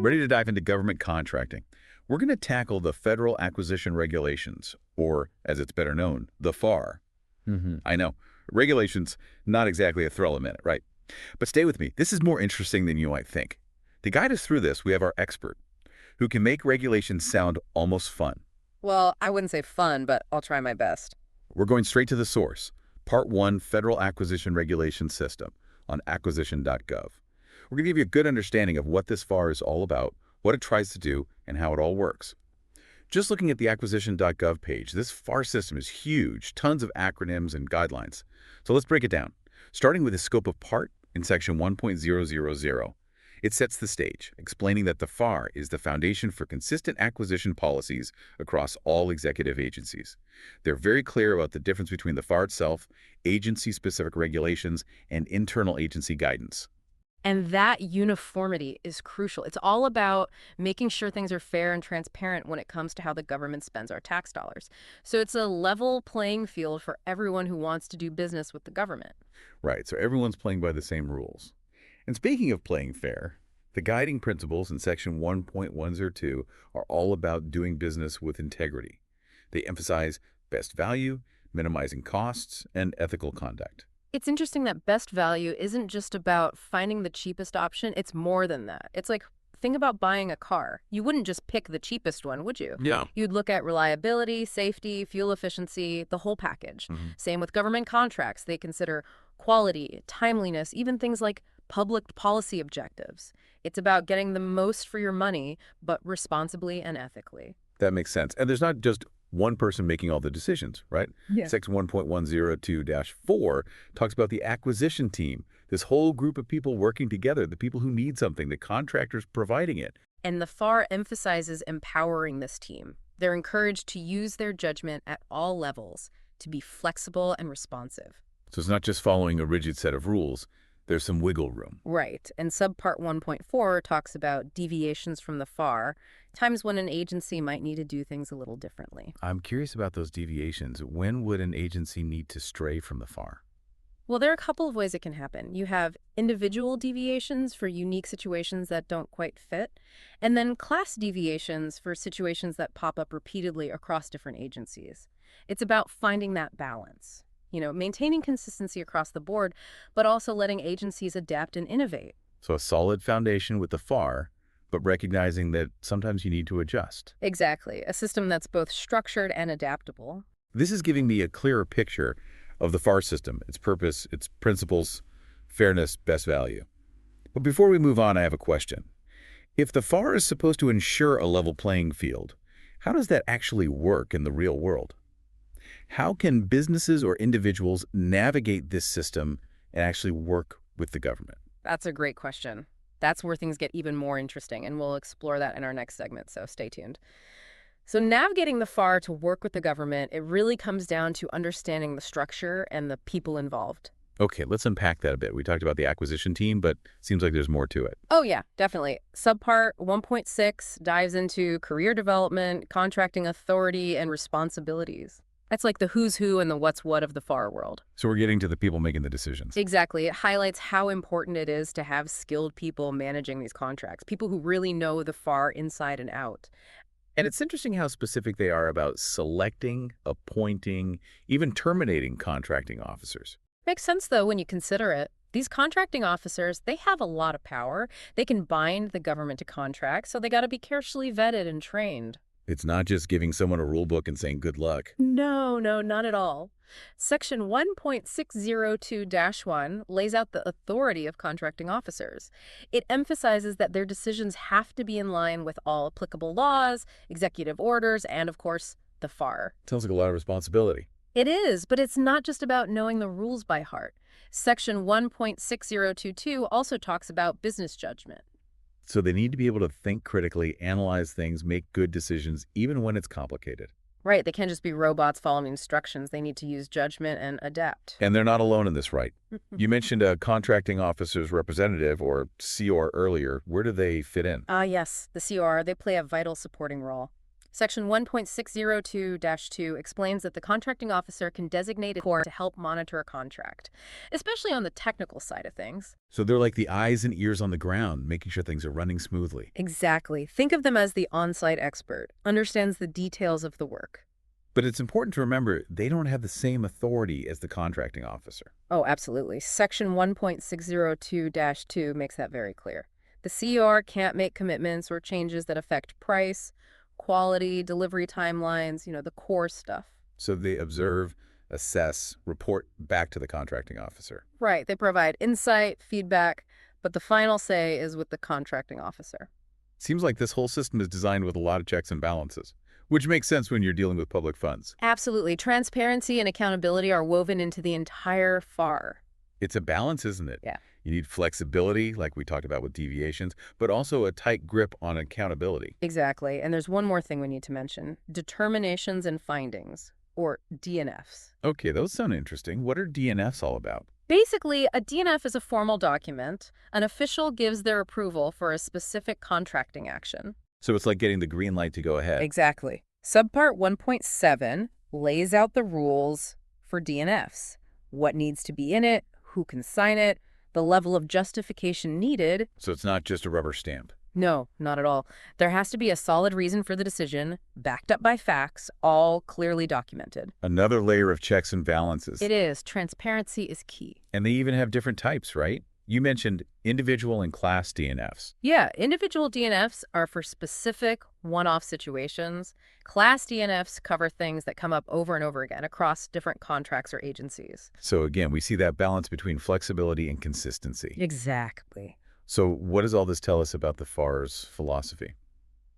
Ready to dive into government contracting? We're going to tackle the Federal Acquisition Regulations, or as it's better known, the FAR. I know, regulations, not exactly a thrill a minute, right? But stay with me. This is more interesting than you might think. To guide us through this, we have our expert, who can make regulations sound almost fun. Well, I wouldn't say fun, but I'll try my best. We're going straight to the source, Part 1 Federal Acquisition Regulation System on Acquisition.gov. We're going to give you a good understanding of what this FAR is all about, what it tries to do, and how it all works. Just looking at the Acquisition.gov page, this FAR system is huge, tons of acronyms and guidelines. So let's break it down. Starting with the scope of part in section 1.000. It sets the stage, explaining that the FAR is the foundation for consistent acquisition policies across all executive agencies. They're very clear about the difference between the FAR itself, agency-specific regulations, and internal agency guidance. And that uniformity is crucial. It's all about making sure things are fair and transparent when it comes to how the government spends our tax dollars. So it's a level playing field for everyone who wants to do business with the government. Right, so everyone's playing by the same rules. And speaking of playing fair, the guiding principles in section 1.102 are all about doing business with integrity. They emphasize best value, minimizing costs, and ethical conduct. It's interesting that best value isn't just about finding the cheapest option. It's more than that. It's like, think about buying a car. You wouldn't just pick the cheapest one, would you? Yeah. You'd look at reliability, safety, fuel efficiency, the whole package. Same with government contracts. They consider quality, timeliness, even things like public policy objectives. It's about getting the most for your money, but responsibly and ethically. That makes sense. And there's not just one person making all the decisions, right? Yeah. Section 1.102-4 talks about the acquisition team, this whole group of people working together, the people who need something, the contractors providing it. And the FAR emphasizes empowering this team. They're encouraged to use their judgment at all levels, to be flexible and responsive. So it's not just following a rigid set of rules. There's some wiggle room. Right. And subpart 1.4 talks about deviations from the FAR, times when an agency might need to do things a little differently. I'm curious about those deviations. When would an agency need to stray from the FAR? Well, there are a couple of ways it can happen. You have individual deviations for unique situations that don't quite fit, and then class deviations for situations that pop up repeatedly across different agencies. It's about finding that balance. Maintaining consistency across the board, but also letting agencies adapt and innovate. So a solid foundation with the FAR, but recognizing that sometimes you need to adjust. Exactly. A system that's both structured and adaptable. This is giving me a clearer picture of the FAR system, its purpose, its principles, fairness, best value. But before we move on, I have a question. If the FAR is supposed to ensure a level playing field, how does that actually work in the real world? How can businesses or individuals navigate this system and actually work with the government? That's a great question. That's where things get even more interesting, and we'll explore that in our next segment, so stay tuned. So navigating the FAR to work with the government, it really comes down to understanding the structure and the people involved. Okay, let's unpack that a bit. We talked about the acquisition team, but it seems like there's more to it. Oh, yeah, definitely. Subpart 1.6 dives into career development, contracting authority, and responsibilities. That's like the who's who and the what's what of the FAR world. So we're getting to the people making the decisions. Exactly. It highlights how important it is to have skilled people managing these contracts, people who really know the FAR inside and out. And it's interesting how specific they are about selecting, appointing, even terminating contracting officers. Makes sense, though, when you consider it. These contracting officers, they have a lot of power. They can bind the government to contracts, so they got to be carefully vetted and trained. It's not just giving someone a rule book and saying good luck. No, not at all. Section 1.602-1 lays out the authority of contracting officers. It emphasizes that their decisions have to be in line with all applicable laws, executive orders, and, of course, the FAR. Sounds like a lot of responsibility. It is, but it's not just about knowing the rules by heart. Section 1.6022 also talks about business judgment. So they need to be able to think critically, analyze things, make good decisions, even when it's complicated. Right, they can't just be robots following instructions. They need to use judgment and adapt. And they're not alone in this, right? You mentioned a contracting officer's representative, or COR, earlier. Where do they fit in? Yes, the COR, they play a vital supporting role. Section 1.602-2 explains that the contracting officer can designate a court to help monitor a contract, especially on the technical side of things. So they're like the eyes and ears on the ground, making sure things are running smoothly. Exactly. Think of them as the on-site expert, understands the details of the work. But it's important to remember they don't have the same authority as the contracting officer. Oh, absolutely. Section 1.602-2 makes that very clear. The COR can't make commitments or changes that affect price, quality, delivery timelines, the core stuff. So they observe, assess, report back to the contracting officer. Right. They provide insight, feedback, but the final say is with the contracting officer. Seems like this whole system is designed with a lot of checks and balances, which makes sense when you're dealing with public funds. Absolutely. Transparency and accountability are woven into the entire FAR. It's a balance, isn't it? Yeah. You need flexibility, like we talked about with deviations, but also a tight grip on accountability. Exactly. And there's one more thing we need to mention. Determinations and findings, or DNFs. Okay, those sound interesting. What are DNFs all about? Basically, a DNF is a formal document. An official gives their approval for a specific contracting action. So it's like getting the green light to go ahead. Exactly. Subpart 1.7 lays out the rules for DNFs. What needs to be in it, who can sign it, the level of justification needed. So it's not just a rubber stamp. No, not at all. There has to be a solid reason for the decision, backed up by facts, all clearly documented. Another layer of checks and balances. It is. Transparency is key. And they even have different types, right? You mentioned individual and class DNFs. Yeah, individual DNFs are for specific one-off situations. Class DNFs cover things that come up over and over again across different contracts or agencies. So again, we see that balance between flexibility and consistency. Exactly. So what does all this tell us about the FAR's philosophy?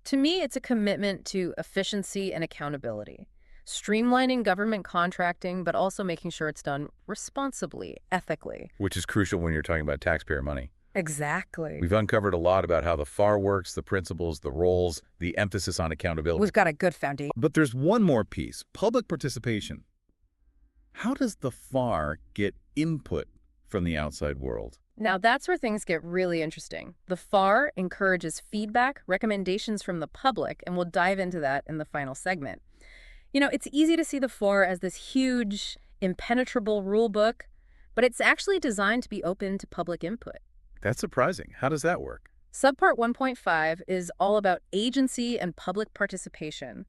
To me, it's a commitment to efficiency and accountability. Streamlining government contracting, but also making sure it's done responsibly, ethically. Which is crucial when you're talking about taxpayer money. Exactly. We've uncovered a lot about how the FAR works, the principles, the roles, the emphasis on accountability. We've got a good foundation. But there's one more piece, public participation. How does the FAR get input from the outside world? Now, that's where things get really interesting. The FAR encourages feedback, recommendations from the public, and we'll dive into that in the final segment. It's easy to see the FAR as this huge, impenetrable rule book, but it's actually designed to be open to public input. That's surprising. How does that work? Subpart 1.5 is all about agency and public participation.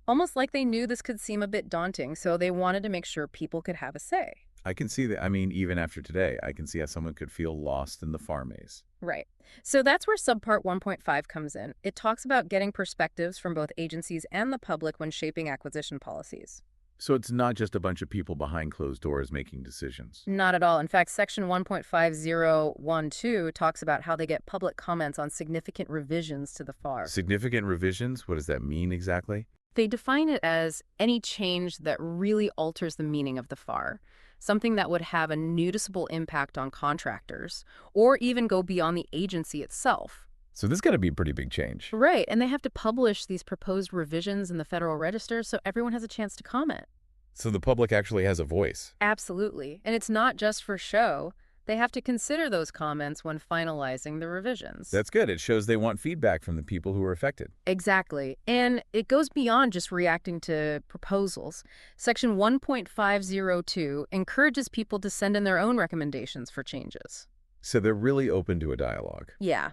Almost like they knew this could seem a bit daunting, so they wanted to make sure people could have a say. I can see that. I mean, even after today, I can see how someone could feel lost in the FAR maze. Right. So that's where subpart 1.5 comes in. It talks about getting perspectives from both agencies and the public when shaping acquisition policies. So it's not just a bunch of people behind closed doors making decisions. Not at all. In fact, section 1.5012 talks about how they get public comments on significant revisions to the FAR. Significant revisions? What does that mean exactly? They define it as any change that really alters the meaning of the FAR, something that would have a noticeable impact on contractors, or even go beyond the agency itself. So this got to be a pretty big change. Right, and they have to publish these proposed revisions in the Federal Register so everyone has a chance to comment. So the public actually has a voice. Absolutely, and it's not just for show. They have to consider those comments when finalizing the revisions. That's good. It shows they want feedback from the people who are affected. Exactly. And it goes beyond just reacting to proposals. Section 1.502 encourages people to send in their own recommendations for changes. So they're really open to a dialogue. Yeah.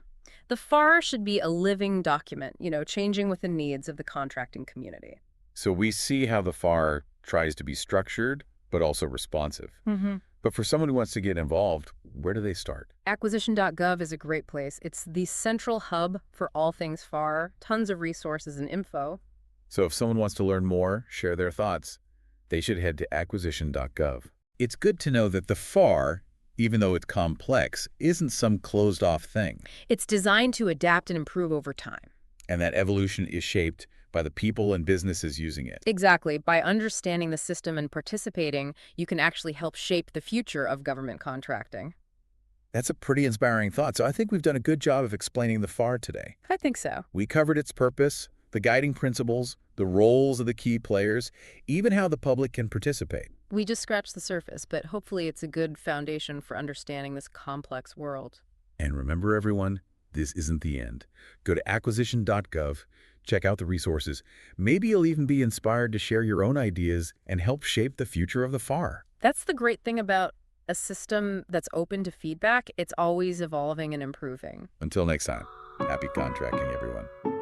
The FAR should be a living document, changing with the needs of the contracting community. So we see how the FAR tries to be structured, but also responsive. Mm-hmm. But for someone who wants to get involved, where do they start? Acquisition.gov is a great place. It's the central hub for all things FAR, tons of resources and info. So if someone wants to learn more, share their thoughts, they should head to Acquisition.gov. It's good to know that the FAR, even though it's complex, isn't some closed-off thing. It's designed to adapt and improve over time. And that evolution is shaped by the people and businesses using it. Exactly. By understanding the system and participating, you can actually help shape the future of government contracting. That's a pretty inspiring thought. So I think we've done a good job of explaining the FAR today. I think so. We covered its purpose, the guiding principles, the roles of the key players, even how the public can participate. We just scratched the surface, but hopefully it's a good foundation for understanding this complex world. And remember, everyone, this isn't the end. Go to Acquisition.gov, Check out the resources. Maybe you'll even be inspired to share your own ideas and help shape the future of the FAR. That's the great thing about a system that's open to feedback. It's always evolving and improving. Until next time, happy contracting, everyone.